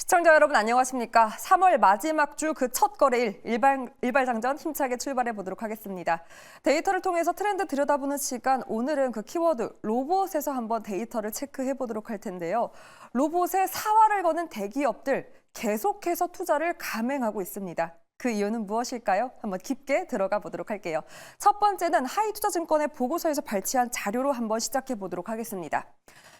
시청자 여러분 안녕하십니까? 3월 마지막 주 그 첫 거래일 일발장전 힘차게 출발해 보도록 하겠습니다. 데이터를 통해서 트렌드 들여다보는 시간, 오늘은 그 키워드 로봇에서 한번 데이터를 체크해 보도록 할 텐데요. 로봇의 사활을 거는 대기업들 계속해서 투자를 감행하고 있습니다. 그 이유는 무엇일까요? 한번 깊게 들어가 보도록 할게요. 첫 번째는 하이투자증권의 보고서에서 발췌한 자료로 한번 시작해 보도록 하겠습니다.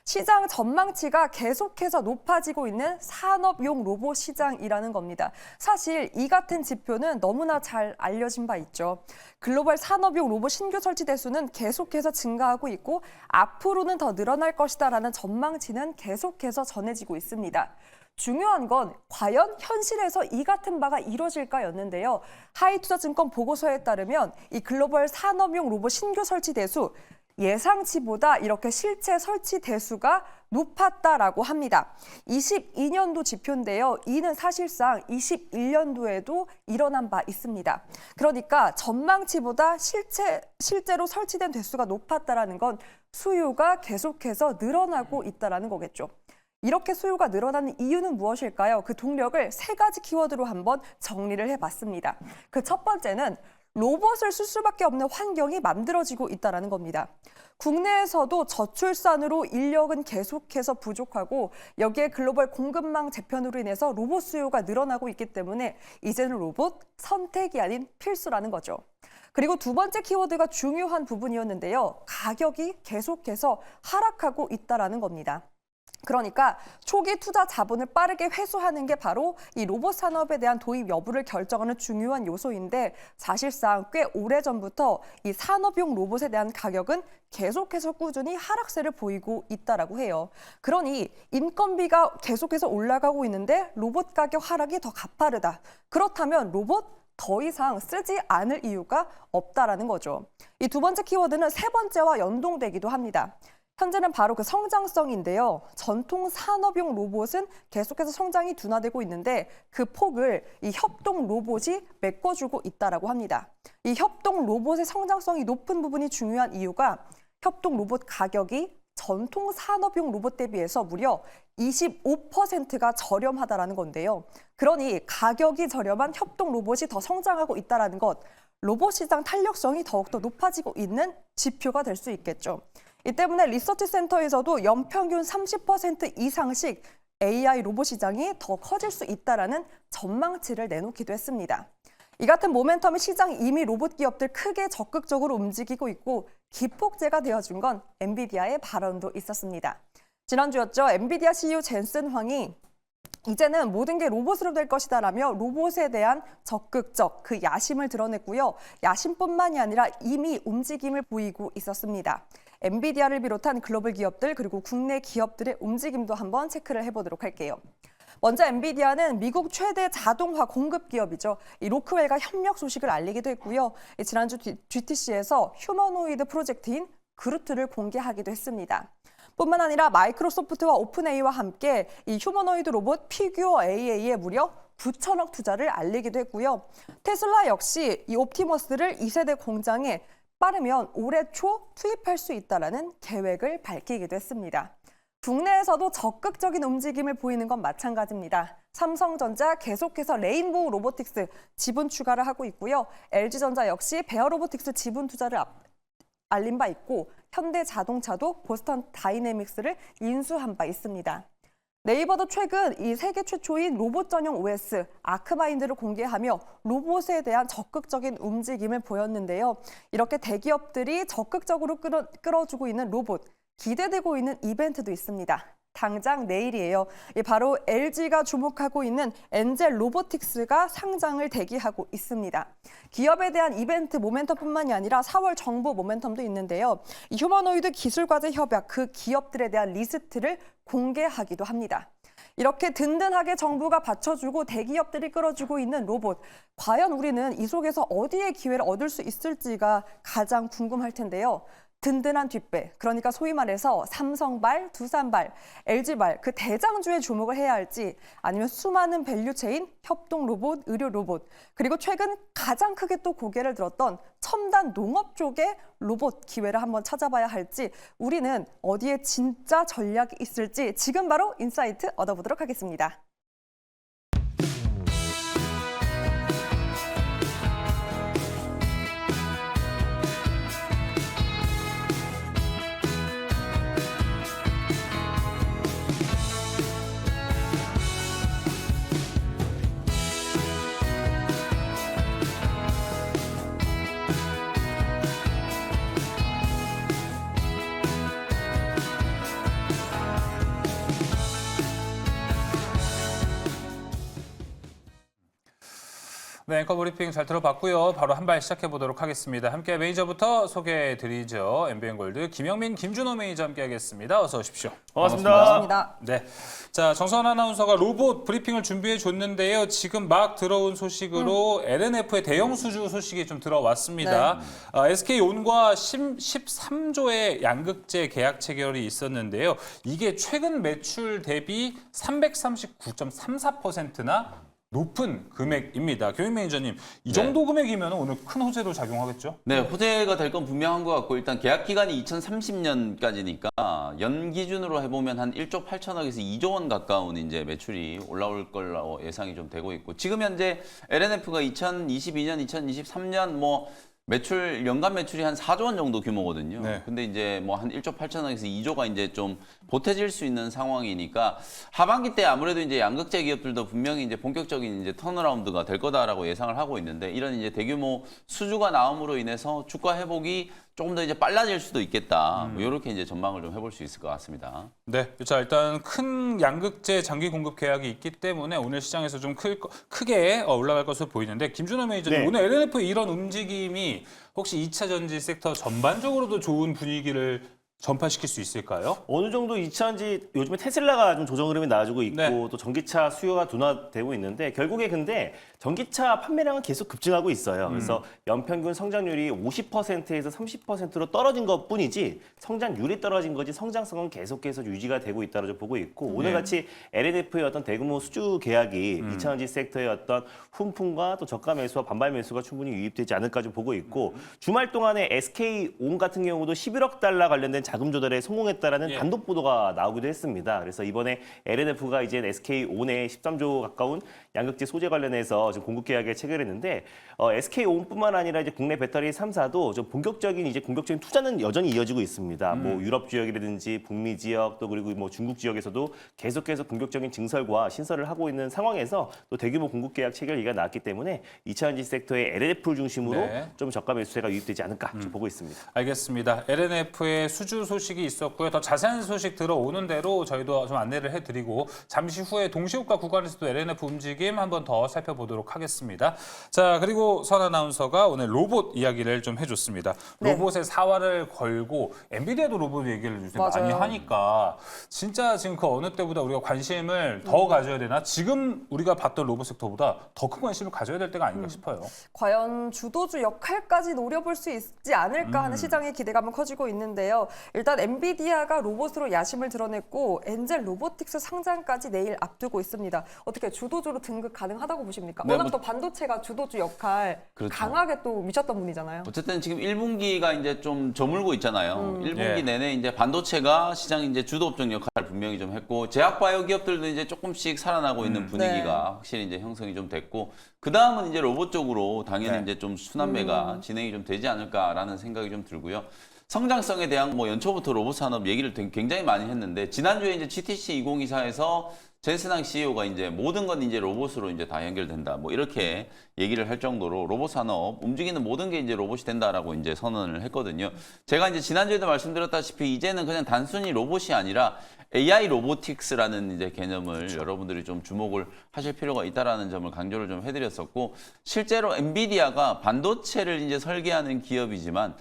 시장 전망치가 계속해서 높아지고 있는 산업용 로봇 시장이라는 겁니다. 사실 이 같은 지표는 너무나 잘 알려진 바 있죠. 글로벌 산업용 로봇 신규 설치 대수는 계속해서 증가하고 있고 앞으로는 더 늘어날 것이다라는 전망치는 계속해서 전해지고 있습니다. 중요한 건 과연 현실에서 이 같은 바가 이뤄질까였는데요. 하이투자증권 보고서에 따르면 이 글로벌 산업용 로봇 신규 설치 대수 예상치보다 이렇게 실제 설치 대수가 높았다라고 합니다. 22년도 지표인데요. 이는 사실상 21년도에도 일어난 바 있습니다. 그러니까 전망치보다 실제로 설치된 대수가 높았다라는 건 수요가 계속해서 늘어나고 있다라는 거겠죠. 이렇게 수요가 늘어나는 이유는 무엇일까요? 그 동력을 세 가지 키워드로 한번 정리를 해봤습니다. 그 첫 번째는 로봇을 쓸 수밖에 없는 환경이 만들어지고 있다는 겁니다. 국내에서도 저출산으로 인력은 계속해서 부족하고 여기에 글로벌 공급망 재편으로 인해서 로봇 수요가 늘어나고 있기 때문에 이제는 로봇 선택이 아닌 필수라는 거죠. 그리고 두 번째 키워드가 중요한 부분이었는데요. 가격이 계속해서 하락하고 있다는 겁니다. 그러니까 초기 투자 자본을 빠르게 회수하는 게 바로 이 로봇 산업에 대한 도입 여부를 결정하는 중요한 요소인데 사실상 꽤 오래전부터 이 산업용 로봇에 대한 가격은 계속해서 꾸준히 하락세를 보이고 있다라고 해요. 그러니 인건비가 계속해서 올라가고 있는데 로봇 가격 하락이 더 가파르다. 그렇다면 로봇 더 이상 쓰지 않을 이유가 없다라는 거죠. 이 두 번째 키워드는 세 번째와 연동되기도 합니다. 현재는 바로 그 성장성인데요. 전통 산업용 로봇은 계속해서 성장이 둔화되고 있는데 그 폭을 이 협동 로봇이 메꿔주고 있다라고 합니다. 이 협동 로봇의 성장성이 높은 부분이 중요한 이유가 협동 로봇 가격이 전통 산업용 로봇 대비해서 무려 25%가 저렴하다라는 건데요. 그러니 가격이 저렴한 협동 로봇이 더 성장하고 있다는 것, 로봇 시장 탄력성이 더욱더 높아지고 있는 지표가 될 수 있겠죠. 이 때문에 리서치 센터에서도 연평균 30% 이상씩 AI 로봇 시장이 더 커질 수 있다라는 전망치를 내놓기도 했습니다. 이 같은 모멘텀이 시장 이미 로봇 기업들 크게 적극적으로 움직이고 있고 기폭제가 되어준 건 엔비디아의 발언도 있었습니다. 지난주였죠. 엔비디아 CEO 젠슨 황이 이제는 모든 게 로봇으로 될 것이다라며 로봇에 대한 적극적 그 야심을 드러냈고요. 야심뿐만이 아니라 이미 움직임을 보이고 있었습니다. 엔비디아를 비롯한 글로벌 기업들 그리고 국내 기업들의 움직임도 한번 체크를 해보도록 할게요. 먼저 엔비디아는 미국 최대 자동화 공급 기업이죠. 이 로크웰과 협력 소식을 알리기도 했고요. 지난주 GTC에서 휴머노이드 프로젝트인 그루트를 공개하기도 했습니다. 뿐만 아니라 마이크로소프트와 오픈AI와 함께 이 휴머노이드 로봇 피규어 AA에 무려 9천억 투자를 알리기도 했고요. 테슬라 역시 이 옵티머스를 2세대 공장에 빠르면 올해 초 투입할 수 있다는 계획을 밝히기도 했습니다. 국내에서도 적극적인 움직임을 보이는 건 마찬가지입니다. 삼성전자 계속해서 레인보우 로보틱스 지분 추가를 하고 있고요. LG전자 역시 베어 로보틱스 지분 투자를 알린 바 있고 현대자동차도 보스턴 다이내믹스를 인수한 바 있습니다. 네이버도 최근 이 세계 최초인 로봇 전용 OS 아크마인드를 공개하며 로봇에 대한 적극적인 움직임을 보였는데요. 이렇게 대기업들이 적극적으로 끌어주고 있는 로봇, 기대되고 있는 이벤트도 있습니다. 당장 내일이에요. 바로 LG가 주목하고 있는 엔젤 로보틱스가 상장을 대기하고 있습니다. 기업에 대한 이벤트 모멘텀뿐만이 아니라 4월 정부 모멘텀도 있는데요. 이 휴머노이드 기술과제 협약 그 기업들에 대한 리스트를 공개하기도 합니다. 이렇게 든든하게 정부가 받쳐주고 대기업들이 끌어주고 있는 로봇. 과연 우리는 이 속에서 어디에 기회를 얻을 수 있을지가 가장 궁금할 텐데요. 든든한 뒷배, 그러니까 소위 말해서 삼성발, 두산발, LG발 그 대장주에 주목을 해야 할지 아니면 수많은 밸류체인 협동 로봇, 의료 로봇 그리고 최근 가장 크게 또 고개를 들었던 첨단 농업 쪽의 로봇 기회를 한번 찾아봐야 할지 우리는 어디에 진짜 전략이 있을지 지금 바로 인사이트 얻어보도록 하겠습니다. 네, 앵커 브리핑 잘 들어봤고요. 바로 한 발 시작해 보도록 하겠습니다. 함께 매니저부터 소개해 드리죠. MBN골드 김영민, 김준호 매니저 함께하겠습니다. 어서 오십시오. 반갑습니다. 반갑습니다. 네, 자 정선 아나운서가 로봇 브리핑을 준비해 줬는데요. 지금 막 들어온 소식으로 LNF의 대형 수주 소식이 좀 들어왔습니다. SK온과 13조의 양극재 계약 체결이 있었는데요. 이게 최근 매출 대비 339.34%나 높은 금액입니다. 교육 매니저님, 이 정도 금액이면 오늘 큰 호재로 작용하겠죠? 네, 호재가 될 건 분명한 것 같고 일단 계약 기간이 2030년까지니까 연 기준으로 해보면 한 1조 8천억에서 2조 원 가까운 이제 매출이 올라올 걸로 예상이 좀 되고 있고 지금 현재 LNF가 2022년, 2023년 뭐 매출 연간 매출이 한 4조 원 정도 규모거든요. 네. 근데 이제 뭐 한 1조 8천억에서 2조가 이제 좀 보태질 수 있는 상황이니까 하반기 때 아무래도 이제 양극재 기업들도 분명히 이제 본격적인 이제 턴어라운드가 될 거다라고 예상을 하고 있는데 이런 이제 대규모 수주가 나옴으로 인해서 주가 회복이 조금 더 이제 빨라질 수도 있겠다. 뭐 이렇게 이제 전망을 좀 해볼 수 있을 것 같습니다. 네, 자 일단 큰 양극재 장기 공급 계약이 있기 때문에 오늘 시장에서 좀 크게 올라갈 것으로 보이는데 김준호 매니저님, 네. 오늘 LNF의 이런 움직임이 혹시 2차 전지 sek터 전반적으로도 좋은 분위기를 전파시킬 수 있을까요? 어느 정도 2차전지 요즘에 테슬라가 좀 조정 흐름이 나아지고 있고 네. 또 전기차 수요가 둔화되고 있는데 결국에 근데 전기차 판매량은 계속 급증하고 있어요. 그래서 연평균 성장률이 50%에서 30%로 떨어진 것뿐이지 성장률이 떨어진 거지 성장성은 계속해서 유지가 되고 있다고 좀 보고 있고 오늘같이 LNF의 어떤 대규모 수주 계약이 2차전지 섹터의 어떤 훈풍과 또 저가 매수와 반발 매수가 충분히 유입되지 않을까 좀 보고 있고 주말 동안에 SK온 같은 경우도 11억 달러 관련된 자금 조달에 성공했다라는 단독 보도가 나오기도 했습니다. 그래서 이번에 LNF가 이제 SK온에 13조 가까운 양극재 소재 관련해서 지금 공급 계약에 체결했는데 SK온뿐만 아니라 이제 국내 배터리 3사도 좀 본격적인 투자는 여전히 이어지고 있습니다. 뭐 유럽 지역이라든지 북미 지역 또 그리고 뭐 중국 지역에서도 계속해서 본격적인 증설과 신설을 하고 있는 상황에서 또 대규모 공급 계약 체결 얘기가 나왔기 때문에 2차전지 섹터의 LNF를 중심으로 네. 좀 저가 매수세가 유입되지 않을까 좀 보고 있습니다. 알겠습니다. LNF의 수주 소식이 있었고요. 더 자세한 소식 들어오는 대로 저희도 좀 안내를 해드리고 잠시 후에 동시효과 구간에서도 LNF 움직임 한번 더 살펴보도록 하겠습니다. 자, 그리고 선 아나운서가 오늘 로봇 이야기를 좀 해줬습니다. 네. 로봇의 사활을 걸고 엔비디아도 로봇 얘기를 요새 많이 맞아요. 하니까 진짜 지금 그 어느 때보다 우리가 관심을 더 가져야 되나? 지금 우리가 봤던 로봇 섹터보다 더 큰 관심을 가져야 될 때가 아닌가 싶어요. 과연 주도주 역할까지 노려볼 수 있지 않을까 하는 시장의 기대감은 커지고 있는데요. 일단 엔비디아가 로봇으로 야심을 드러냈고 엔젤 로보틱스 상장까지 내일 앞두고 있습니다. 어떻게 주도주로 등극 가능하다고 보십니까? 네, 워낙 뭐- 또 반도체가 주도주 역할 그렇죠. 강하게 또 미쳤던 분이잖아요. 어쨌든 지금 1분기가 이제 좀 저물고 있잖아요. 1분기 예. 내내 이제 반도체가 시장 이제 주도적 역할을 분명히 좀 했고 제약 바이오 기업들도 이제 조금씩 살아나고 있는 분위기가 확실히 이제 형성이 좀 됐고 그 다음은 이제 로봇 쪽으로 당연히 네. 이제 좀 순환매가 진행이 좀 되지 않을까라는 생각이 좀 들고요. 성장성에 대한 뭐 연초부터 로봇 산업 얘기를 굉장히 많이 했는데 지난주에 이제 GTC 2024에서 젠스낭 CEO가 이제 모든 건 이제 로봇으로 이제 다 연결된다. 뭐 이렇게 얘기를 할 정도로 로봇 산업 움직이는 모든 게 이제 로봇이 된다라고 이제 선언을 했거든요. 제가 이제 지난주에도 말씀드렸다시피 이제는 그냥 단순히 로봇이 아니라 AI 로보틱스라는 이제 개념을 여러분들이 좀 주목을 하실 필요가 있다라는 점을 강조를 좀 해드렸었고 실제로 엔비디아가 반도체를 이제 설계하는 기업이지만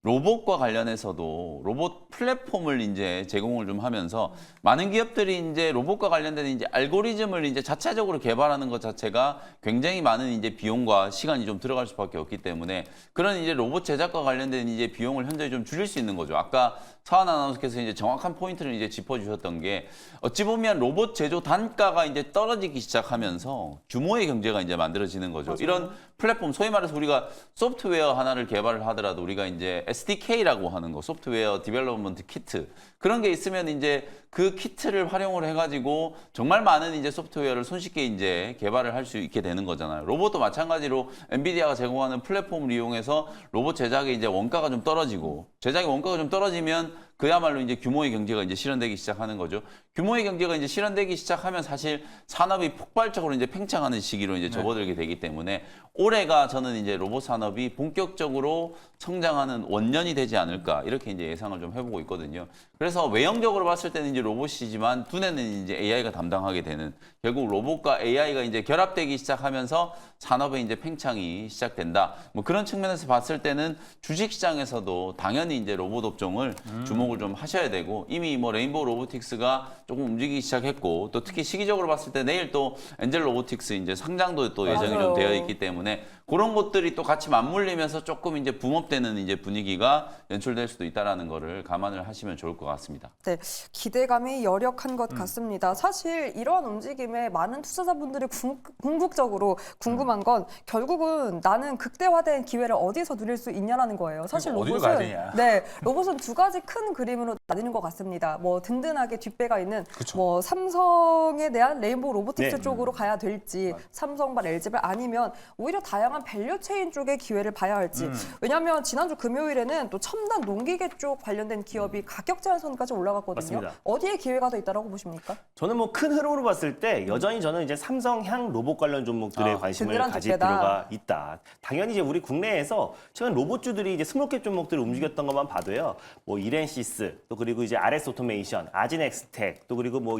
로봇과 관련해서도 로봇 플랫폼을 이제 제공을 좀 하면서 많은 기업들이 이제 로봇과 관련된 이제 알고리즘을 이제 자체적으로 개발하는 것 자체가 굉장히 많은 이제 비용과 시간이 좀 들어갈 수밖에 없기 때문에 그런 이제 로봇 제작과 관련된 이제 비용을 현저히 좀 줄일 수 있는 거죠. 아까 서한 아나운서께서 이제 정확한 포인트를 이제 짚어주셨던 게 어찌 보면 로봇 제조 단가가 이제 떨어지기 시작하면서 규모의 경제가 이제 만들어지는 거죠. 맞아요. 이런 플랫폼 소위 말해서 우리가 소프트웨어 하나를 개발을 하더라도 우리가 이제 SDK라고 하는 거, 소프트웨어 디벨롭먼트 키트 그런 게 있으면 이제 그 키트를 활용을 해가지고 정말 많은 이제 소프트웨어를 손쉽게 이제 개발을 할 수 있게 되는 거잖아요. 로봇도 마찬가지로 엔비디아가 제공하는 플랫폼을 이용해서 로봇 제작의 이제 원가가 좀 떨어지고 제작의 원가가 좀 떨어지면 그야말로 이제 규모의 경제가 이제 실현되기 시작하는 거죠. 규모의 경제가 이제 실현되기 시작하면 사실 산업이 폭발적으로 이제 팽창하는 시기로 이제 접어들게 되기 때문에 올해가 저는 이제 로봇 산업이 본격적으로 성장하는 원년이 되지 않을까 이렇게 이제 예상을 좀 해보고 있거든요. 그래서 외형적으로 봤을 때는 이제 로봇이지만 두뇌는 이제 AI가 담당하게 되는 결국 로봇과 AI가 이제 결합되기 시작하면서 산업의 이제 팽창이 시작된다. 뭐 그런 측면에서 봤을 때는 주식시장에서도 당연히 이제 로봇 업종을 주목을 좀 하셔야 되고 이미 뭐 레인보우 로보틱스가 조금 움직이기 시작했고 또 특히 시기적으로 봤을 때 내일 또 엔젤 로보틱스 이제 상장도 또 예정이 맞아요. 좀 되어 있기 때문에 그런 것들이 또 같이 맞물리면서 조금 이제 붐업되는 이제 분위기가 연출될 수도 있다라는 거를 감안을 하시면 좋을 것 같습니다. 네, 기대감이 열역한 것 같습니다. 사실 이런 움직임에 많은 투자자분들이 궁극적으로 궁금한 건 결국은 나는 극대화된 기회를 어디서 누릴 수 있냐라는 거예요. 사실 그러니까 어디로 가야 로봇은 되냐. 네, 로봇은 두 가지 큰 그림으로 나뉘는 것 같습니다. 뭐 든든하게 뒷배가 있는 그쵸. 뭐 삼성에 대한 레인보우 로보틱스 네. 쪽으로 가야 될지 삼성발 LG발 아니면 오히려 다양한 밸류체인 쪽의 기회를 봐야 할지 왜냐하면 지난주 금요일에는 또 첨단 농기계 쪽 관련된 기업이 가격 제한선까지 올라갔거든요. 맞습니다. 어디에 기회가 더 있다고 보십니까? 저는 뭐 큰 흐름으로 봤을 때 여전히 저는 이제 삼성향 로봇 관련 종목들에 관심을 든든한 가질 뒷배다. 필요가 있다. 당연히 이제 우리 국내에서 최근 로봇주들이 이제 스몰캡 종목들을 움직였던 것만 봐도요. 뭐 이렌시스 또 그리고 이제 RS 오토메이션, 아진엑스텍 또 그리고 뭐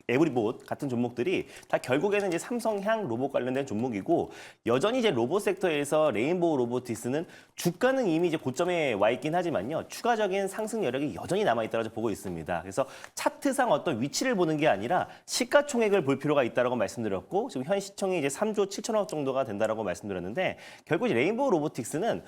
에브리봇 같은 종목들이 다 결국에는 이제 삼성향 로봇 관련된 종목이고 여전히 이제 로봇 섹터에서 레인보우 로보틱스는 주가는 이미 이제 고점에 와 있긴 하지만요. 추가적인 상승 여력이 여전히 남아 있다고 보고 있습니다. 그래서 차트상 어떤 위치를 보는 게 아니라 시가총액을 볼 필요가 있다고 말씀드렸고 지금 현 시총이 이제 3조 7천억 정도가 된다라고 말씀드렸는데 결국 이제 레인보우 로보틱스는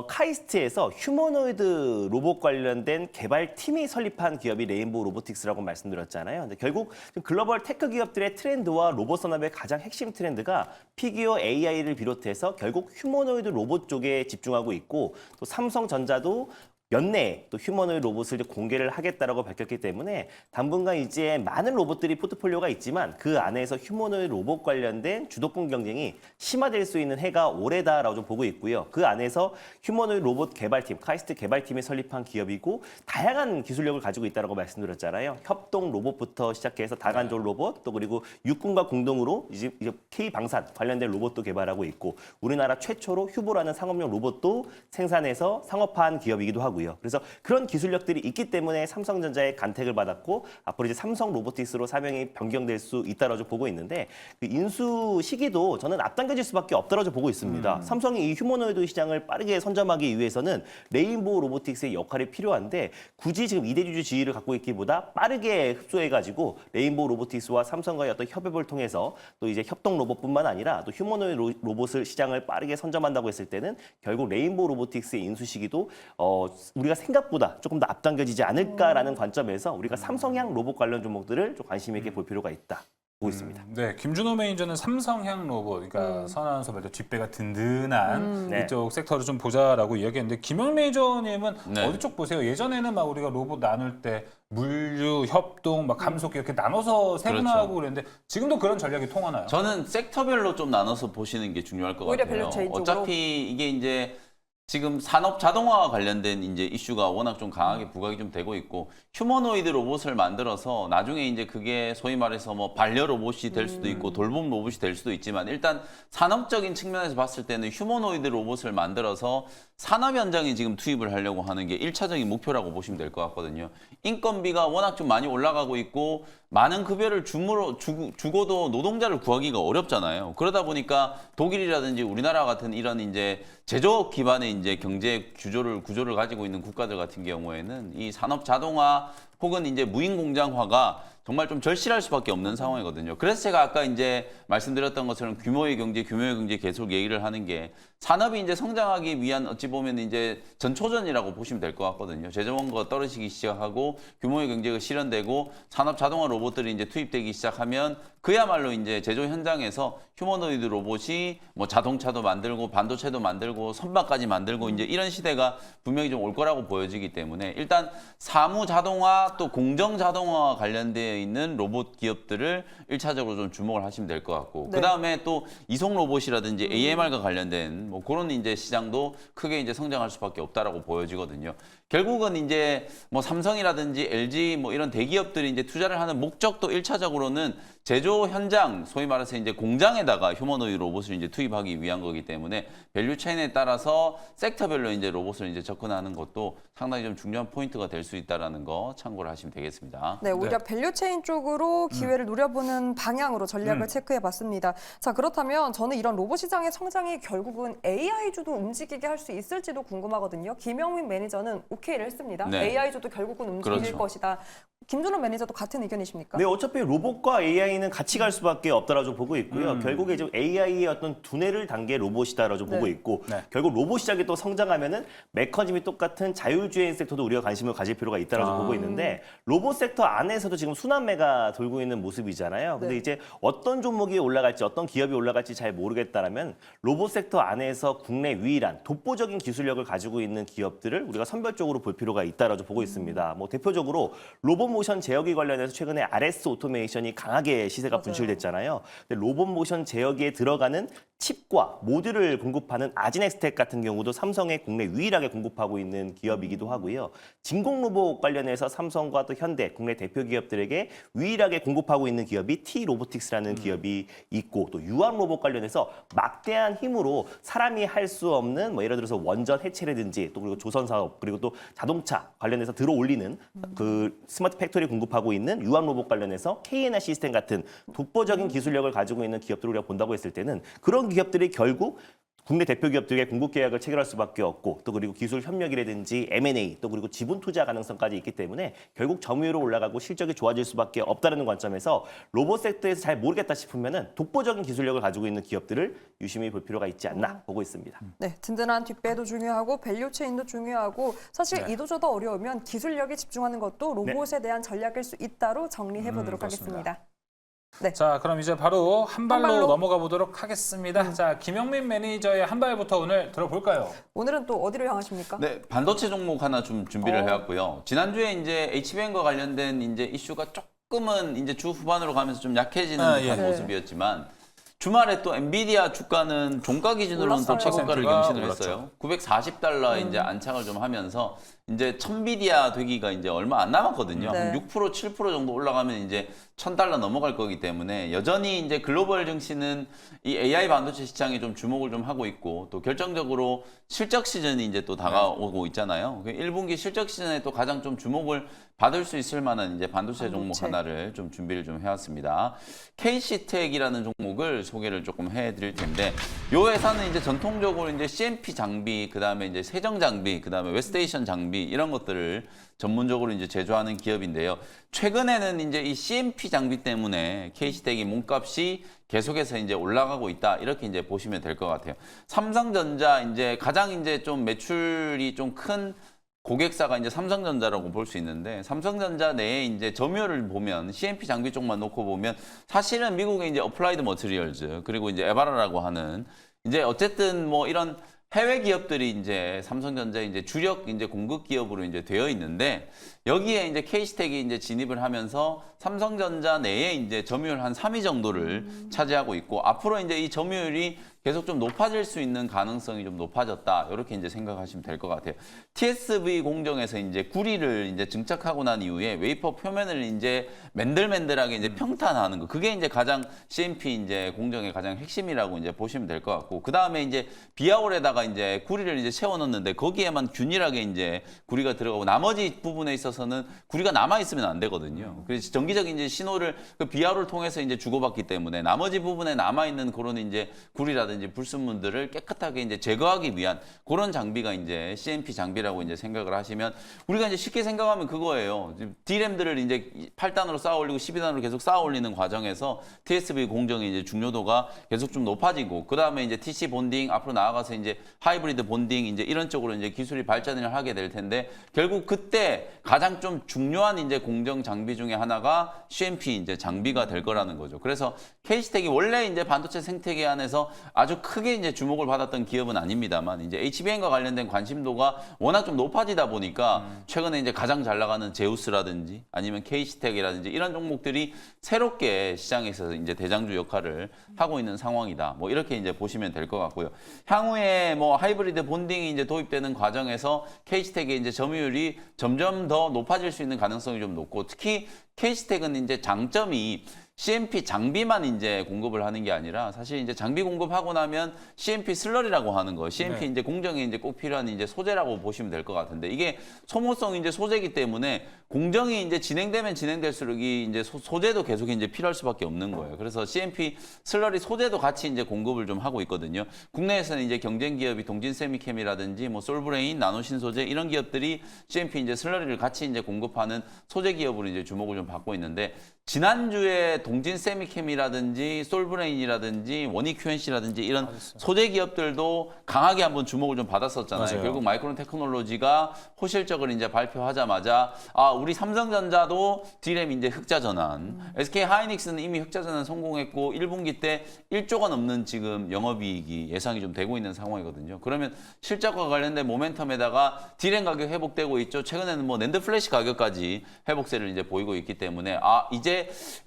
카이스트에서 휴머노이드 로봇 관련된 개발팀이 설립한 기업이 레인보우 로보틱스라고 말씀드렸잖아요. 근데 결국 글로벌 테크 기업들의 트렌드와 로봇 산업의 가장 핵심 트렌드가 피규어 AI를 비롯해서 결국 휴머노이드 로봇 쪽에 집중하고 있고 또 삼성전자도 연내에 또 휴머노이드 로봇을 공개를 하겠다라고 밝혔기 때문에 당분간 이제 많은 로봇들이 포트폴리오가 있지만 그 안에서 휴머노이드 로봇 관련된 주도권 경쟁이 심화될 수 있는 해가 올해다라고 좀 보고 있고요. 그 안에서 휴머노이드 로봇 개발팀, 카이스트 개발팀이 설립한 기업이고 다양한 기술력을 가지고 있다라고 말씀드렸잖아요. 협동 로봇부터 시작해서 다간조 로봇 또 그리고 육군과 공동으로 이제 K방산 관련된 로봇도 개발하고 있고 우리나라 최초로 휴보라는 상업용 로봇도 생산해서 상업화한 기업이기도 하고요. 그래서 그런 기술력들이 있기 때문에 삼성전자의 간택을 받았고 앞으로 이제 삼성 로보틱스로 사명이 변경될 수 있다라고 보고 있는데 그 인수 시기도 저는 앞당겨질 수밖에 없다라고 보고 있습니다. 삼성이 이 휴머노이드 시장을 빠르게 선점하기 위해서는 레인보우 로보틱스의 역할이 필요한데 굳이 지금 이대주주 지위를 갖고 있기보다 빠르게 흡수해가지고 레인보우 로보틱스와 삼성과의 어떤 협업을 통해서 또 이제 협동 로봇뿐만 아니라 또 휴머노이드 로봇을 시장을 빠르게 선점한다고 했을 때는 결국 레인보우 로보틱스의 인수 시기도 우리가 생각보다 조금 더 앞당겨지지 않을까라는 관점에서 우리가 삼성향 로봇 관련 종목들을 좀 관심 있게 볼 필요가 있다 보고 있습니다. 네, 김준호 매니저는 삼성향 로봇, 그러니까 선아나운서 말대로 뒷배가 든든한 네. 이쪽 섹터를 좀 보자라고 이야기했는데 김영 매니저님은 네. 어디 쪽 보세요? 예전에는 막 우리가 로봇 나눌 때 물류, 협동, 막 감속기 이렇게 나눠서 세분화하고 그렇죠. 그랬는데 지금도 그런 전략이 통하나요? 저는 섹터별로 좀 나눠서 보시는 게 중요할 것 오히려 같아요. 밸류체인 쪽으로? 어차피 이게 이제 지금 산업 자동화와 관련된 이제 이슈가 워낙 좀 강하게 부각이 좀 되고 있고 휴머노이드 로봇을 만들어서 나중에 이제 그게 소위 말해서 뭐 반려 로봇이 될 수도 있고 돌봄 로봇이 될 수도 있지만 일단 산업적인 측면에서 봤을 때는 휴머노이드 로봇을 만들어서 산업 현장에 지금 투입을 하려고 하는 게 1차적인 목표라고 보시면 될 것 같거든요. 인건비가 워낙 좀 많이 올라가고 있고 많은 급여를 주고도 노동자를 구하기가 어렵잖아요. 그러다 보니까 독일이라든지 우리나라 같은 이런 이제 제조업 기반의 이제 경제 구조를 가지고 있는 국가들 같은 경우에는 이 산업 자동화 혹은 이제 무인 공장화가 정말 좀 절실할 수밖에 없는 상황이거든요. 그래서 제가 아까 이제 말씀드렸던 것처럼 규모의 경제 계속 얘기를 하는 게 산업이 이제 성장하기 위한 어찌 보면 이제 전초전이라고 보시면 될 것 같거든요. 제조원가가 떨어지기 시작하고 규모의 경제가 실현되고 산업 자동화 로봇들이 이제 투입되기 시작하면 그야말로 이제 제조 현장에서 휴머노이드 로봇이 뭐 자동차도 만들고 반도체도 만들고 선박까지 만들고 이제 이런 시대가 분명히 좀 올 거라고 보여지기 때문에 일단 사무 자동화 자동차 또 공정 자동화와 관련되어 있는 로봇 기업들을 1차적으로 좀 주목을 하시면 될 것 같고 네. 그다음에 또 이송 로봇이라든지 AMR과 관련된 뭐 그런 이제 시장도 크게 이제 성장할 수밖에 없다라고 보여지거든요. 결국은 이제 뭐 삼성이라든지 LG 뭐 이런 대기업들이 이제 투자를 하는 목적도 1차적으로는 제조 현장, 소위 말해서 이제 공장에다가 휴머노id 로봇을 이제 투입하기 위한 거기 때문에 밸류 체인에 따라서 섹터별로 이제 로봇을 이제 접근하는 것도 상당히 좀 중요한 포인트가 될 수 있다라는 거 참고를 하시면 되겠습니다. 네, 오히려 밸류체인 쪽으로 기회를 노려보는 방향으로 전략을 체크해봤습니다. 자, 그렇다면 저는 이런 로봇 시장의 성장이 결국은 AI주도 움직이게 할 수 있을지도 궁금하거든요. 김영민 매니저는 오케이를 했습니다. 네. AI주도 결국은 움직일 그렇죠. 것이다. 김준호 매니저도 같은 의견이십니까? 네, 어차피 로봇과 AI는 같이 갈 수밖에 없다라고 좀 보고 있고요. 결국에 좀 AI의 어떤 두뇌를 단계 로봇이다라고 좀 보고 있고 네. 결국 로봇 시장이 또 성장하면은 메커니즘이 똑같은 자율주행 섹터도 우리가 관심을 가질 필요가 있다라고 좀 보고 있는데 로봇 섹터 안에서도 지금 순환매가 돌고 있는 모습이잖아요. 근데 네. 이제 어떤 종목이 올라갈지 어떤 기업이 올라갈지 잘 모르겠다라면 로봇 섹터 안에서 국내 유일한 독보적인 기술력을 가지고 있는 기업들을 우리가 선별적으로 볼 필요가 있다라고 보고 있습니다. 뭐 대표적으로 로봇 모션 제어기 관련해서 최근에 RS 오토메이션이 강하게 시세가 분출됐잖아요. 근데 로봇 모션 제어기에 들어가는 칩과 모듈을 공급하는 아지넥스텍 같은 경우도 삼성의 국내 유일하게 공급하고 있는 기업이기도 하고요. 진공 로봇 관련해서 삼성과 또 현대 국내 대표 기업들에게 유일하게 공급하고 있는 기업이 T-로보틱스라는 기업이 있고 또 유압 로봇 관련해서 막대한 힘으로 사람이 할 수 없는 뭐 예를 들어서 원전 해체라든지 또 그리고 조선 사업 그리고 또 자동차 관련해서 들어 올리는 그 스마트 팩토리 공급하고 있는 유압 로봇 관련해서 KNR 시스템 같은 독보적인 기술력을 가지고 있는 기업들을 우리가 본다고 했을 때는 그런 기업들이 결국 국내 대표 기업들의 공급 계약을 체결할 수밖에 없고 또 그리고 기술 협력이라든지 M&A 또 그리고 지분 투자 가능성까지 있기 때문에 결국 점유율로 올라가고 실적이 좋아질 수밖에 없다는 관점에서 로봇 섹터에서 잘 모르겠다 싶으면은 독보적인 기술력을 가지고 있는 기업들을 유심히 볼 필요가 있지 않나 보고 있습니다. 네, 든든한 뒷배도 중요하고 밸류체인도 중요하고 사실 이도저도 어려우면 기술력에 집중하는 것도 로봇에 대한 전략일 수 있다로 정리해보도록 하겠습니다. 네. 자, 그럼 이제 바로 한 발로 발로? 넘어가 보도록 하겠습니다. 자, 김영민 매니저의 한 발부터 오늘 들어볼까요? 오늘은 또 어디로 향하십니까? 네, 반도체 종목 하나 좀 준비를 해왔고요. 지난주에 이제 HBM과 관련된 이제 이슈가 조금은 이제 주 후반으로 가면서 좀 약해지는 듯한 네. 모습이었지만 주말에 또 엔비디아 주가는 종가 기준으로는 또 올랐어요. 최고가를 올랐죠. 경신을 했어요. 940달러 이제 안착을 좀 하면서 이제 1000비디아 되기가 이제 얼마 안 남았거든요. 네. 한 6%, 7% 정도 올라가면 이제 1000달러 넘어갈 거기 때문에 여전히 이제 글로벌 증시는 이 AI 반도체 시장에 좀 주목을 좀 하고 있고 또 결정적으로 실적 시즌이 이제 또 다가오고 있잖아요. 1분기 실적 시즌에 또 가장 좀 주목을 받을 수 있을 만한 이제 반도체 종목 하나를 좀 준비를 좀 해왔습니다. KC텍이라는 종목을 소개를 조금 해드릴 텐데 이 회사는 이제 전통적으로 이제 CMP 장비, 그 다음에 이제 세정 장비, 그 다음에 웨스테이션 장비 이런 것들을 전문적으로 이제 제조하는 기업인데요. 최근에는 이제 이 CMP 장비 때문에 KC텍이 몸값이 계속해서 이제 올라가고 있다 이렇게 이제 보시면 될 것 같아요. 삼성전자 이제 가장 이제 좀 매출이 좀 큰 고객사가 이제 삼성전자라고 볼 수 있는데 삼성전자 내에 이제 점유율을 보면 CMP 장비 쪽만 놓고 보면 사실은 미국의 이제 어플라이드 머티리얼즈 그리고 이제 에바라라고 하는 이제 어쨌든 뭐 이런 해외 기업들이 이제 삼성전자의 이제 주력 이제 공급 기업으로 이제 되어 있는데 여기에 이제 KC텍이 이제 진입을 하면서 삼성전자 내에 이제 점유율 한 3위 정도를 차지하고 있고 앞으로 이제 이 점유율이 계속 좀 높아질 수 있는 가능성이 좀 높아졌다. 이렇게 이제 생각하시면 될 것 같아요. TSV 공정에서 이제 구리를 이제 증착하고 난 이후에 웨이퍼 표면을 이제 맨들맨들하게 이제 평탄하는 거. 그게 이제 가장 CMP 이제 공정의 가장 핵심이라고 이제 보시면 될 것 같고. 그 다음에 이제 비아올에다가 이제 구리를 이제 채워 넣는데 거기에만 균일하게 이제 구리가 들어가고 나머지 부분에 있어서는 구리가 남아 있으면 안 되거든요. 그래서 정기적인 이제 신호를 그 비아올을 통해서 이제 주고받기 때문에 나머지 부분에 남아 있는 그런 이제 구리라든지 불순물들을 깨끗하게 이제 제거하기 위한 그런 장비가 이제 CMP 장비라고 이제 생각을 하시면 우리가 이제 쉽게 생각하면 그거예요. D램들을 이제 8단으로 쌓아 올리고 12단으로 계속 쌓아 올리는 과정에서 TSV 공정의 이제 중요도가 계속 좀 높아지고 그다음에 이제 TC 본딩 앞으로 나아가서 이제 하이브리드 본딩 이제 이런 쪽으로 이제 기술이 발전을 하게 될 텐데 결국 그때 가장 좀 중요한 이제 공정 장비 중에 하나가 CMP 이제 장비가 될 거라는 거죠. 그래서 KC텍이 원래 이제 반도체 생태계 안에서 아주 크게 이제 주목을 받았던 기업은 아닙니다만 이제 HBM과 관련된 관심도가 워낙 좀 높아지다 보니까 최근에 이제 가장 잘 나가는 제우스라든지 아니면 KC텍이라든지 이런 종목들이 새롭게 시장에서 이제 대장주 역할을 하고 있는 상황이다. 뭐 이렇게 이제 보시면 될 것 같고요. 향후에 뭐 하이브리드 본딩이 이제 도입되는 과정에서 KC텍의 이제 점유율이 점점 더 높아질 수 있는 가능성이 좀 높고 특히 KC텍은 이제 장점이 CMP 장비만 이제 공급을 하는 게 아니라 사실 이제 장비 공급하고 나면 CMP 슬러리라고 하는 거, CMP 네. 이제 공정에 이제 꼭 필요한 이제 소재라고 보시면 될 것 같은데 이게 소모성 이제 소재이기 때문에 공정이 이제 진행되면 진행될수록 이 이제 소재도 계속 이제 필요할 수밖에 없는 거예요. 그래서 CMP 슬러리 소재도 같이 이제 공급을 좀 하고 있거든요. 국내에서는 이제 경쟁 기업이 동진세미캠이라든지 뭐 솔브레인, 나노신소재 이런 기업들이 CMP 이제 슬러리를 같이 이제 공급하는 소재 기업으로 이제 주목을 좀 받고 있는데 지난주에 동진세미캠이라든지 솔브레인이라든지 원익QNC라든지 이런 소재 기업들도 강하게 한번 주목을 좀 받았었잖아요. 맞아요. 결국 마이크론 테크놀로지가 호실적을 이제 발표하자마자 우리 삼성전자도 D램 이제 흑자 전환, SK 하이닉스는 이미 흑자 전환 성공했고 1분기 때 1조가 넘는 지금 영업이익이 예상이 좀 되고 있는 상황이거든요. 그러면 실적과 관련된 모멘텀에다가 D램 가격 회복되고 있죠. 최근에는 뭐 낸드 플래시 가격까지 회복세를 이제 보이고 있기 때문에 이제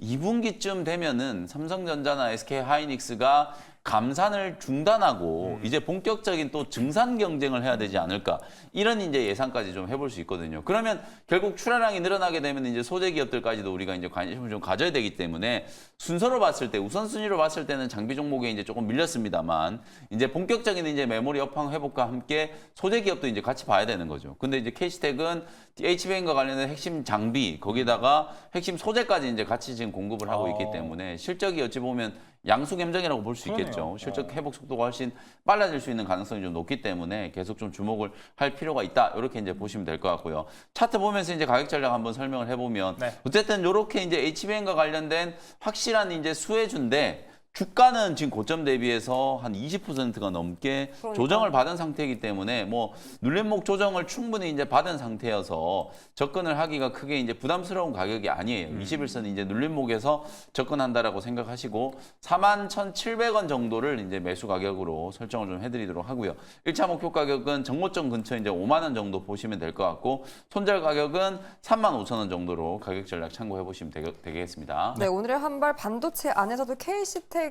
2분기쯤 되면은 삼성전자나 SK 하이닉스가 감산을 중단하고 이제 본격적인 또 증산 경쟁을 해야 되지 않을까 이런 이제 예상까지 좀 해볼 수 있거든요. 그러면 결국 출하량이 늘어나게 되면 이제 소재 기업들까지도 우리가 이제 관심을 좀 가져야 되기 때문에 순서로 봤을 때 우선순위로 봤을 때는 장비 종목에 이제 조금 밀렸습니다만 이제 본격적인 이제 메모리 업황 회복과 함께 소재 기업도 이제 같이 봐야 되는 거죠. 근데 이제 KC텍은 HBM과 관련된 핵심 장비 거기다가 핵심 소재까지 이제 같이 지금 공급을 하고 있기 때문에 실적이 어찌 보면 양수겸정이라고 볼 수 있겠죠. 그러네요. 실적 회복 속도가 훨씬 빨라질 수 있는 가능성이 좀 높기 때문에 계속 좀 주목을 할 필요가 있다. 이렇게 이제 보시면 될 것 같고요. 차트 보면서 이제 가격 전략 한번 설명을 해보면 네. 어쨌든 이렇게 이제 HBM과 관련된 확실한 이제 수혜주인데 주가는 지금 고점 대비해서 한 20%가 넘게 그러니까. 조정을 받은 상태이기 때문에 뭐 눌림목 조정을 충분히 이제 받은 상태여서 접근을 하기가 크게 이제 부담스러운 가격이 아니에요. 21선 이제 눌림목에서 접근한다라고 생각하시고 41,700원 정도를 이제 매수 가격으로 설정을 좀 해드리도록 하고요. 1차 목표 가격은 정고점 근처 이제 5만 원 정도 보시면 될 것 같고 손절 가격은 35,000원 정도로 가격 전략 참고해 보시면 되겠습니다. 네, 오늘의 한발 반도체 안에서도 KC텍을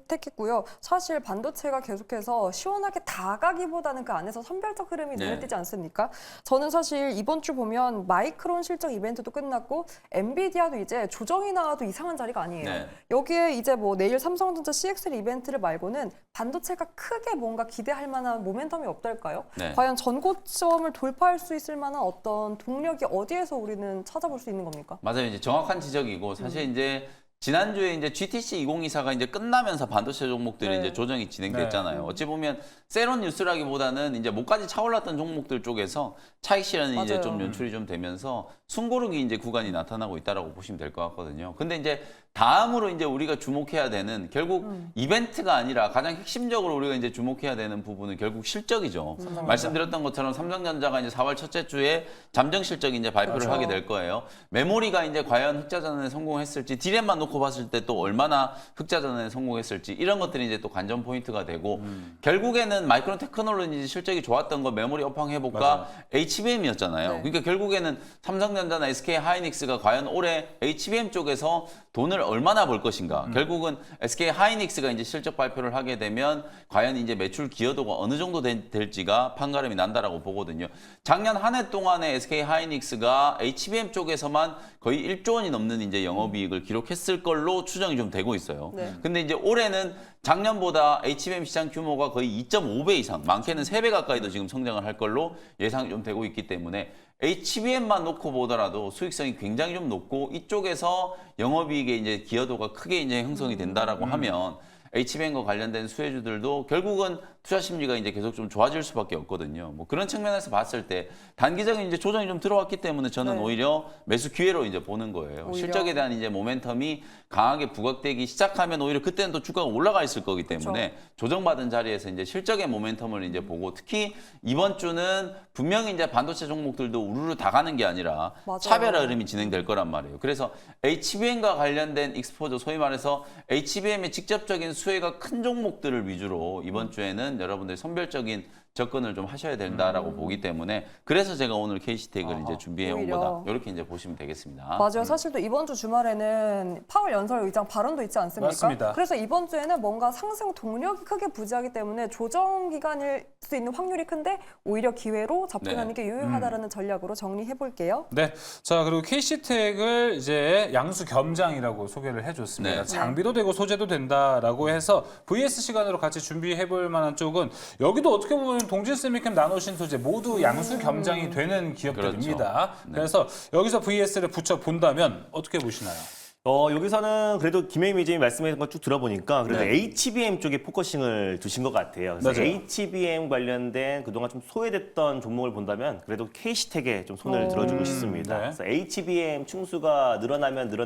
택했고요. 사실 반도체가 계속해서 시원하게 다 가기보다는 그 안에서 선별적 흐름이 눈에 네. 띄지 않습니까? 저는 사실 이번 주 보면 마이크론 실적 이벤트도 끝났고 엔비디아도 이제 조정이 나와도 이상한 자리가 아니에요. 네. 여기에 이제 뭐 내일 삼성전자 CXL 이벤트를 말고는 반도체가 크게 뭔가 기대할 만한 모멘텀이 없달까요? 네. 과연 전고점을 돌파할 수 있을 만한 어떤 동력이 어디에서 우리는 찾아볼 수 있는 겁니까? 맞아요. 이제 정확한 지적이고 사실 이제 지난주에 이제 GTC 2024가 이제 끝나면서 반도체 종목들이 네. 이제 조정이 진행됐잖아요. 어찌 보면 세론 뉴스라기보다는 이제 목까지 차올랐던 종목들 쪽에서 차익 실현이 이제 맞아요. 좀 연출이 좀 되면서 숨고르기 이제 구간이 나타나고 있다라고 보시면 될 것 같거든요. 근데 이제 다음으로 이제 우리가 주목해야 되는 결국 이벤트가 아니라 가장 핵심적으로 우리가 이제 주목해야 되는 부분은 결국 실적이죠. 말씀드렸던 것처럼 삼성전자가 이제 4월 첫째 주에 잠정 실적이 이제 발표를 그렇죠. 하게 될 거예요. 메모리가 이제 과연 흑자 전환에 성공했을지, D램만 놓고 봤을 때 또 얼마나 흑자 전환에 성공했을지 이런 것들이 이제 또 관전 포인트가 되고 결국에는 마이크론 테크놀로지 실적이 좋았던 거 메모리 업황 회복과 맞아요. HBM이었잖아요. 네. 그러니까 결국에는 삼성전자나 SK 하이닉스가 과연 올해 HBM 쪽에서 돈을 얼마나 벌 것인가. 결국은 SK 하이닉스가 이제 실적 발표를 하게 되면 과연 이제 매출 기여도가 어느 정도 될지가 판가름이 난다라고 보거든요. 작년 한 해 동안에 SK 하이닉스가 HBM 쪽에서만 거의 1조 원이 넘는 이제 영업이익을 기록했을 걸로 추정이 좀 되고 있어요. 네. 근데 이제 올해는 작년보다 HBM 시장 규모가 거의 2.5배 이상, 많게는 3배 가까이도 지금 성장을 할 걸로 예상이 좀 되고 있기 때문에 HBM만 놓고 보더라도 수익성이 굉장히 좀 높고 이쪽에서 영업이익의 이제 기여도가 크게 이제 형성이 된다라고 하면 HBM과 관련된 수혜주들도 결국은 투자 심리가 이제 계속 좀 좋아질 수밖에 없거든요. 뭐 그런 측면에서 봤을 때 단기적인 이제 조정이 좀 들어왔기 때문에 저는 네. 오히려 매수 기회로 이제 보는 거예요. 오히려. 실적에 대한 이제 모멘텀이 강하게 부각되기 시작하면 오히려 그때는 또 주가가 올라가 있을 거기 때문에 조정받은 자리에서 이제 실적의 모멘텀을 이제 보고 특히 이번 주는 분명히 이제 반도체 종목들도 우르르 다 가는 게 아니라 맞아요. 차별 흐름이 진행될 거란 말이에요. 그래서 HBM과 관련된 익스포저, 소위 말해서 HBM의 직접적인 수혜가 큰 종목들을 위주로 이번 주에는 여러분들이 선별적인 접근을 좀 하셔야 된다라고 보기 때문에 그래서 제가 오늘 KC텍을 이제 준비해 온 오히려. 거다. 이렇게 이제 보시면 되겠습니다. 맞아요. 사실 또 이번 주 주말에는 파월 연설 의장 발언도 있지 않습니까? 맞습니다. 그래서 이번 주에는 뭔가 상승 동력이 크게 부재하기 때문에 조정 기간일 수 있는 확률이 큰데 오히려 기회로 접근하는 게 유효하다라는 전략으로 정리해 볼게요. 네. 자, 그리고 KC텍을 이제 양수 겸장이라고 소개를 해줬습니다. 네. 장비도 되고 소재도 된다라고 해서 VS 시간으로 같이 준비해 볼 만한 쪽은 여기도 어떻게 보면 동질세미캠 나노신 소재 모두 양수 겸장이 되는 기업들입니다. 그렇죠. 네. 그래서 여기서 VS를 붙여 본다면 어떻게 보시나요? 여기서는 그래도 김혜미 매니저님 말씀하신 거 쭉 들어보니까 그래도 네. HBM 쪽에 포커싱을 두신 것 같아요. 그래서 맞아요. HBM 관련된 그동안 좀 소외됐던 종목을 본다면 그래도 KC텍에 좀 손을 들어주고 싶습니다. 네. 그래서 HBM 층수가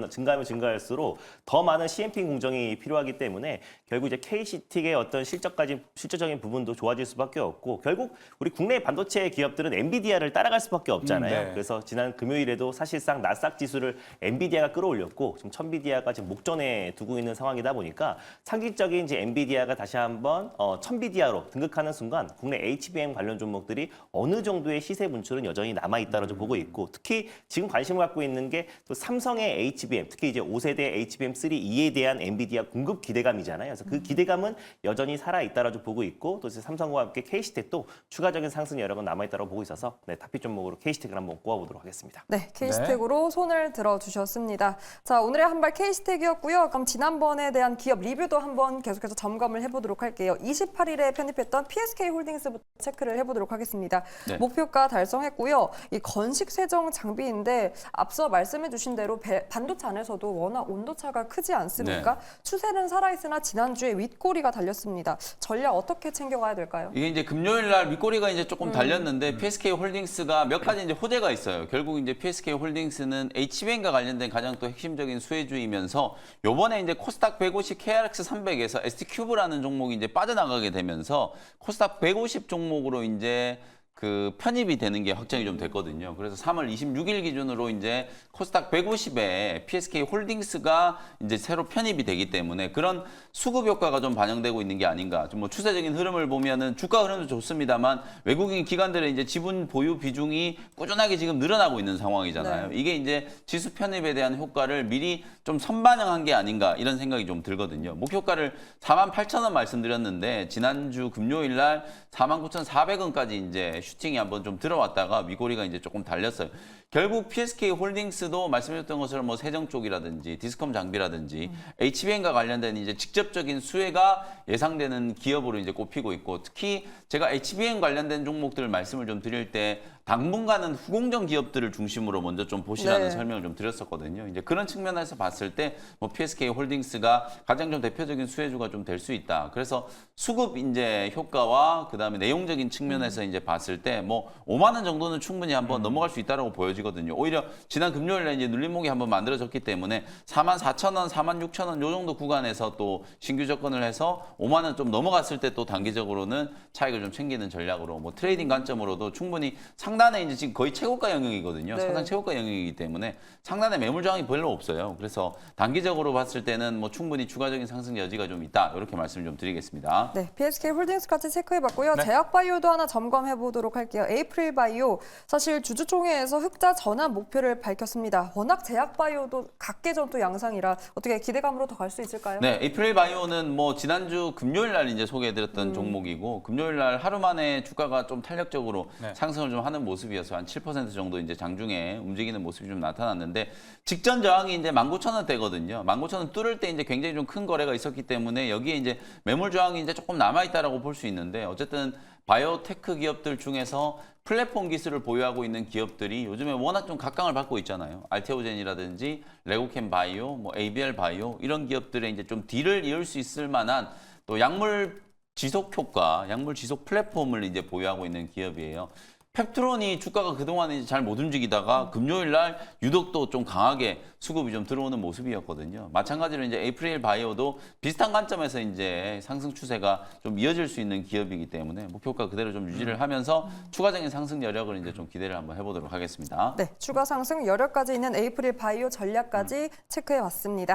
증가하면 증가할수록 더 많은 CMP 공정이 필요하기 때문에 결국 이제 KC텍의 어떤 실질적인 부분도 좋아질 수밖에 없고 결국 우리 국내 반도체 기업들은 엔비디아를 따라갈 수밖에 없잖아요. 네. 그래서 지난 금요일에도 사실상 나스닥 지수를 엔비디아가 끌어올렸고 지금 천비디아가 지금 목전에 두고 있는 상황이다 보니까 상징적인 이제 엔비디아가 다시 한번 천비디아로 등극하는 순간 국내 HBM 관련 종목들이 어느 정도의 시세 분출은 여전히 남아 있다고 좀 보고 있고 특히 지금 관심을 갖고 있는 게 또 삼성의 HBM 특히 이제 5세대 HBM3E에 대한 엔비디아 공급 기대감이잖아요. 그래서 그 기대감은 여전히 살아 있다고 좀 보고 있고 또 이제 삼성과 함께 KC텍도 추가적인 상승이 여러 번 남아 있다고 보고 있어서 다피 종목으로 KC텍을 한번 꼽아보도록 하겠습니다. 네, KC텍으로 손을 들어주셨습니다. 자, 오늘의 한발 KC텍이었고요. 그럼 지난번에 대한 기업 리뷰도 한번 계속해서 점검을 해보도록 할게요. 28일에 편입했던 PSK홀딩스부터 체크를 해보도록 하겠습니다. 네. 목표가 달성했고요. 이 건식 세정 장비인데 앞서 말씀해주신 대로 반도체 안에서도 워낙 온도차가 크지 않습니까? 추세는 살아있으나 지난주에 윗꼬리가 달렸습니다. 전략 어떻게 챙겨가야 될까요? 이게 이제 금요일 날 윗꼬리가 이제 조금 달렸는데 PSK 홀딩스가 몇 가지 이제 호재가 있어요. 결국 이제 PSK 홀딩스는 HBM과 관련된 가장 또 핵심적인 수혜주이면서 요번에 이제 코스닥 150 KRX 300에서 ST큐브라는 종목이 이제 빠져나가게 되면서 코스닥 150 종목으로 이제 그 편입이 되는 게 확정이 좀 됐거든요. 그래서 3월 26일 기준으로 이제 코스닥 150에 PSK 홀딩스가 이제 새로 편입이 되기 때문에 그런 수급 효과가 좀 반영되고 있는 게 아닌가. 좀 뭐 추세적인 흐름을 보면은 주가 흐름도 좋습니다만 외국인 기관들의 이제 지분 보유 비중이 꾸준하게 지금 늘어나고 있는 상황이잖아요. 네. 이게 이제 지수 편입에 대한 효과를 미리 좀 선반영한 게 아닌가 이런 생각이 좀 들거든요. 목표가를 48,000원 말씀드렸는데 지난주 금요일 날 49,400원까지 이제 슈팅이 한번 좀 들어왔다가 윗꼬리가 이제 조금 달렸어요. 결국 PSK 홀딩스도 말씀드렸던 것처럼 뭐 세정 쪽이라든지 디스컴 장비라든지 HBM과 관련된 이제 직접적인 수혜가 예상되는 기업으로 이제 꼽히고 있고 특히 제가 HBM 관련된 종목들을 말씀을 좀 드릴 때 당분간은 후공정 기업들을 중심으로 먼저 좀 보시라는 네. 설명을 좀 드렸었거든요. 이제 그런 측면에서 봤을 때 뭐 PSK 홀딩스가 가장 좀 대표적인 수혜주가 좀 될 수 있다. 그래서 수급 이제 효과와 그다음에 내용적인 측면에서 이제 봤을 때 뭐 5만 원 정도는 충분히 한번 넘어갈 수 있다라고 보여지거든요. 오히려 지난 금요일에 이제 눌림목이 한번 만들어졌기 때문에 44,000원, 46,000원 요 정도 구간에서 또 신규 접근을 해서 5만 원 좀 넘어갔을 때 또 단기적으로는 차익을 좀 챙기는 전략으로 뭐 트레이딩 관점으로도 충분히 상단에 이제 지금 거의 최고가 영역이거든요. 네. 상단 최고가 영역이기 때문에 상단에 매물 저항이 별로 없어요. 그래서 단기적으로 봤을 때는 뭐 충분히 추가적인 상승 여지가 좀 있다. 이렇게 말씀 좀 드리겠습니다. 네, PSK 홀딩스까지 체크해봤고요. 네. 제약바이오도 하나 점검해보도록 할게요. 에이프릴바이오, 사실 주주총회에서 흑자 전환 목표를 밝혔습니다. 워낙 제약바이오도 각계전 또 양상이라 어떻게 기대감으로 더 갈 수 있을까요? 네, 에이프릴 바이오는 뭐 지난주 금요일 날 이제 소개해드렸던 종목이고 금요일 날 하루 만에 주가가 좀 탄력적으로 네. 상승을 좀 하는 모습이어서 한 7% 정도 이제 장중에 움직이는 모습이 좀 나타났는데 직전 저항이 이제 19,000원대거든요. 19,000원 뚫을 때 이제 굉장히 좀 큰 거래가 있었기 때문에 여기에 이제 매물 저항이 이제 조금 남아 있다라고 볼 수 있는데 어쨌든 바이오테크 기업들 중에서 플랫폼 기술을 보유하고 있는 기업들이 요즘에 워낙 좀 각광을 받고 있잖아요. 알테오젠이라든지 레고캠 바이오, 뭐 ABL 바이오 이런 기업들의 이제 좀 딜을 이을 수 있을 만한 또 약물 지속 효과, 약물 지속 플랫폼을 이제 보유하고 있는 기업이에요. 펩트론이 주가가 그동안 이제 잘 못 움직이다가 금요일 날 유독 또 좀 강하게 수급이 좀 들어오는 모습이었거든요. 마찬가지로 이제 에이프릴 바이오도 비슷한 관점에서 이제 상승 추세가 좀 이어질 수 있는 기업이기 때문에 목표가 그대로 좀 유지를 하면서 추가적인 상승 여력을 이제 좀 기대를 한번 해보도록 하겠습니다. 네, 추가 상승 여력까지 있는 에이프릴 바이오 전략까지 체크해 왔습니다.